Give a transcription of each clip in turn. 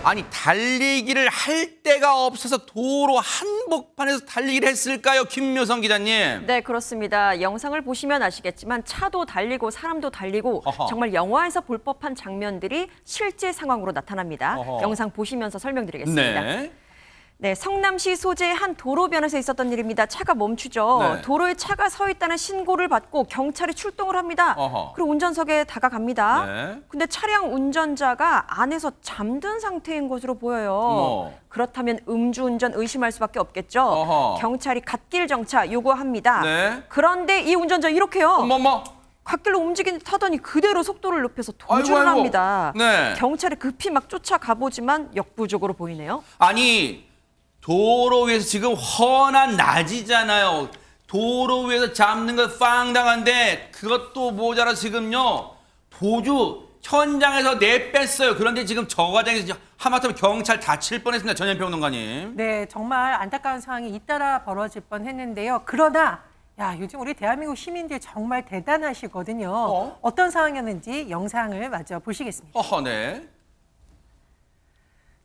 아니 달리기를 할 데가 없어서 도로 한복판에서 달리기를 했을까요? 김묘성 기자님. 네, 그렇습니다. 영상을 보시면 아시겠지만 차도 달리고 사람도 달리고 어허. 정말 영화에서 볼 법한 장면들이 실제 상황으로 나타납니다. 어허. 영상 보시면서 설명드리겠습니다. 네. 네, 성남시 소재의 한 도로변에서 있었던 일입니다. 차가 멈추죠. 네. 도로에 차가 서 있다는 신고를 받고 경찰이 출동을 합니다. 어허. 그리고 운전석에 다가갑니다. 네. 근데 차량 운전자가 안에서 잠든 상태인 것으로 보여요. 어머. 그렇다면 음주운전 의심할 수밖에 없겠죠. 어허. 경찰이 갓길 정차 요구합니다. 네. 그런데 이 운전자 이렇게요. 어머머. 갓길로 움직이는 듯 하더니 그대로 속도를 높여서 도주를 아이고, 아이고. 합니다. 네. 경찰이 급히 막 쫓아가보지만 역부족으로 보이네요. 아니 도로 위에서 지금 훤한 낮이잖아요. 도로 위에서 잡는 거 빵당한데 그것도 모자라 지금요. 도주 현장에서 내뺐어요. 그런데 지금 저 과정에서 하마터면 경찰 다칠 뻔했습니다. 전현평론가님. 네, 정말 안타까운 상황이 잇따라 벌어질 뻔했는데요. 그러나 요즘 우리 대한민국 시민들 정말 대단하시거든요. 어떤 상황이었는지 영상을 마저 보시겠습니다. 어허, 네.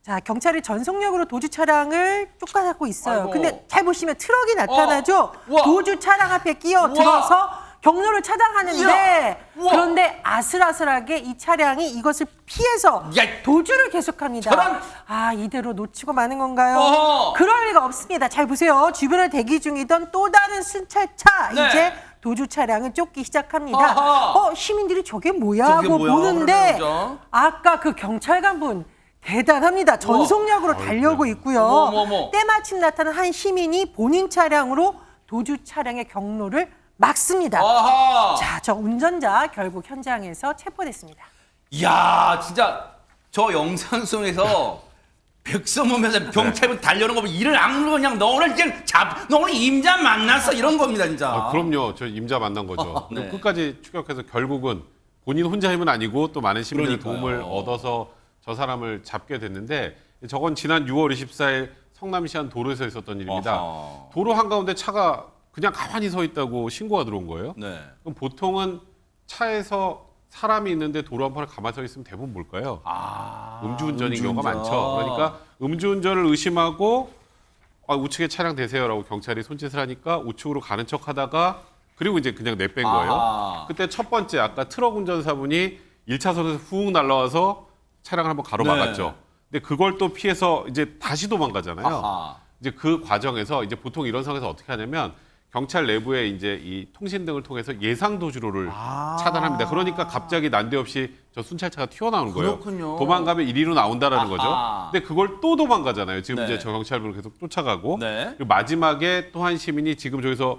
자, 경찰이 전속력으로 도주 차량을 쫓아가고 있어요. 아이고. 근데 잘 보시면 트럭이 나타나죠. 우와. 도주 차량 앞에 끼어들어서 경로를 차단하는데 이야. 우와. 그런데 아슬아슬하게 이 차량이 이것을 피해서 야. 도주를 계속합니다. 저런. 이대로 놓치고 마는 건가요? 어허. 그럴 리가 없습니다. 잘 보세요. 주변에 대기 중이던 또 다른 순찰차 네. 이제 도주 차량을 쫓기 시작합니다. 어허. 시민들이 저게 뭐야 저게 하고 뭐야? 보는데 그러죠. 아까 그 경찰관분 대단합니다. 전속력으로 달려오고 있고요. 어머. 때마침 나타난 한 시민이 본인 차량으로 도주 차량의 경로를 막습니다. 아하. 자, 저 운전자 결국 현장에서 체포됐습니다. 이야, 진짜 저 영상 속에서 백성 보면서 경찰분 달려오는 거 보면 이를 악물고 그냥 너 오늘 너 오늘 임자 만났어 이런 겁니다, 진짜. 그럼요. 저 임자 만난 거죠. 네. 끝까지 추격해서 결국은 본인 혼자 힘은 아니고 또 많은 시민들의 그러니까요. 도움을 얻어서 저 사람을 잡게 됐는데 저건 지난 6월 24일 성남시 한 도로에서 있었던 일입니다. 어허. 도로 한가운데 차가 그냥 가만히 서 있다고 신고가 들어온 거예요. 네. 그럼 보통은 차에서 사람이 있는데 도로 한편에 가만히 서 있으면 대부분 뭘까요? 음주운전인 경우가 많죠. 그러니까 음주운전을 의심하고 우측에 차량 대세요라고 경찰이 손짓을 하니까 우측으로 가는 척하다가 그리고 이제 그냥 내뺀 거예요. 아하. 그때 첫 번째 아까 트럭 운전사분이 1차선에서 훅 날라와서 차량을 한번 가로막았죠. 근데 그걸 또 피해서 이제 다시 도망가잖아요. 아하. 이제 그 과정에서 이제 보통 이런 상황에서 어떻게 하냐면 경찰 내부에 이제 이 통신 등을 통해서 예상 도주로를 차단합니다. 그러니까 갑자기 난데없이 저 순찰차가 튀어나오는 거예요. 그렇군요. 도망가면 이리로 나온다라는 거죠. 아하. 근데 그걸 또 도망가잖아요. 지금 네. 이제 저 경찰분을 계속 쫓아가고 네. 그리고 마지막에 또 한 시민이 지금 저기서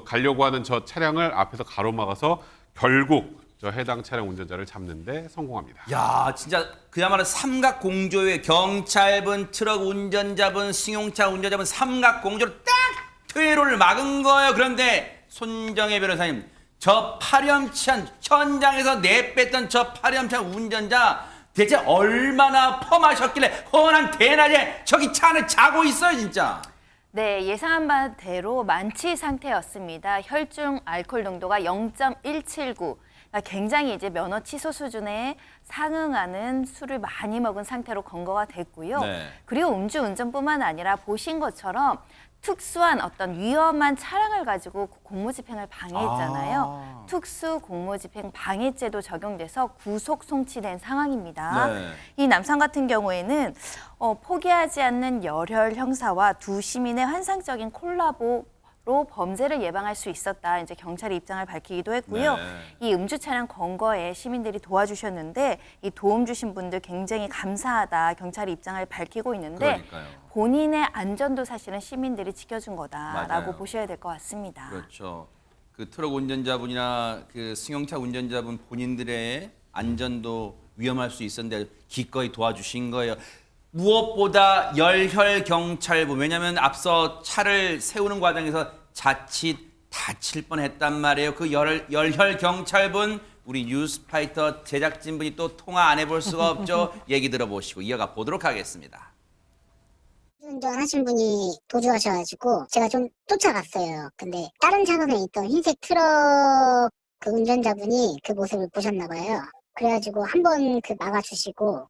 가려고 하는 저 차량을 앞에서 가로막아서 결국 저 해당 차량 운전자를 잡는데 성공합니다. 야, 진짜 그야말로 삼각 공조의 경찰분, 트럭 운전자분, 승용차 운전자분 삼각 공조로 딱 퇴로를 막은 거예요. 그런데 손정혜 변호사님, 저 파렴치한 현장에서 내뺐던 저 파렴치한 운전자 대체 얼마나 펌하셨길래 훤한 대낮에 저기 차 안에 자고 있어요, 진짜. 네, 예상한 바대로 만취 상태였습니다. 혈중 알코올 농도가 0.179. 굉장히 이제 면허 취소 수준에 상응하는 술을 많이 먹은 상태로 검거가 됐고요. 네. 그리고 음주운전뿐만 아니라 보신 것처럼 특수한 어떤 위험한 차량을 가지고 공무집행을 방해했잖아요. 특수 공무집행 방해죄도 적용돼서 구속 송치된 상황입니다. 네. 이 남성 같은 경우에는 포기하지 않는 열혈 형사와 두 시민의 환상적인 콜라보로 범죄를 예방할 수 있었다. 이제 경찰이 입장을 밝히기도 했고요. 네. 이 음주 차량 검거에 시민들이 도와주셨는데 이 도움 주신 분들 굉장히 감사하다. 경찰이 입장을 밝히고 있는데 그러니까요. 본인의 안전도 사실은 시민들이 지켜준 거다라고 맞아요. 보셔야 될 것 같습니다. 그렇죠. 그 트럭 운전자분이나 그 승용차 운전자분 본인들의 안전도 위험할 수 있었는데 기꺼이 도와주신 거예요. 무엇보다 열혈 경찰분, 왜냐하면 앞서 차를 세우는 과정에서 자칫 다칠 뻔했단 말이에요. 그 열혈 경찰분, 우리 뉴스파이터 제작진분이 또 통화 안 해볼 수가 없죠. 얘기 들어보시고 이어가 보도록 하겠습니다. 운전하신 분이 도주하셔가지고 제가 좀 쫓아갔어요. 근데 다른 차선에 있던 흰색 트럭 그 운전자분이 그 모습을 보셨나 봐요. 그래가지고 한번 그 막아주시고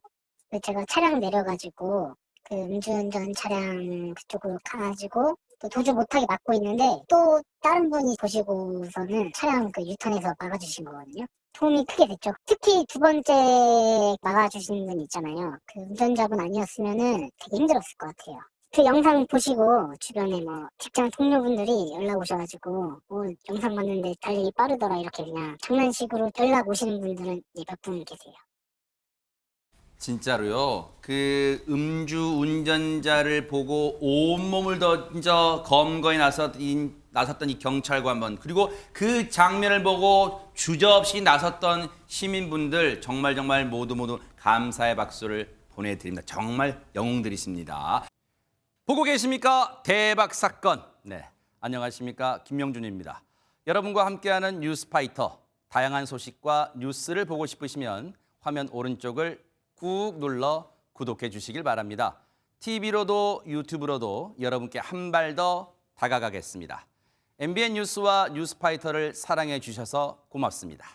제가 차량 내려가지고 그 음주운전 차량 그쪽으로 가가지고 또 도주 못하게 막고 있는데 또 다른 분이 보시고서는 차량 그 유턴해서 막아주신 거거든요. 도움이 크게 됐죠. 특히 두 번째 막아주신 분 있잖아요. 그 운전자분 아니었으면은 되게 힘들었을 것 같아요. 그 영상 보시고 주변에 뭐 직장 동료분들이 연락 오셔가지고 영상 봤는데 달리기 빠르더라 이렇게 그냥 장난식으로 연락 오시는 분들은 몇 분 계세요. 진짜로요. 그 음주 운전자를 보고 온몸을 던져 검거에 나섰던 이 경찰관분, 그리고 그 장면을 보고 주저없이 나섰던 시민분들, 정말 모두 감사의 박수를 보내드립니다. 정말 영웅들이십니다. 보고 계십니까? 대박 사건. 네, 안녕하십니까? 김명준입니다. 여러분과 함께하는 뉴스파이터. 다양한 소식과 뉴스를 보고 싶으시면 화면 오른쪽을 꾹 눌러 구독해 주시길 바랍니다. TV로도 유튜브로도 여러분께 한 발 더 다가가겠습니다. MBN 뉴스와 뉴스파이터를 사랑해 주셔서 고맙습니다.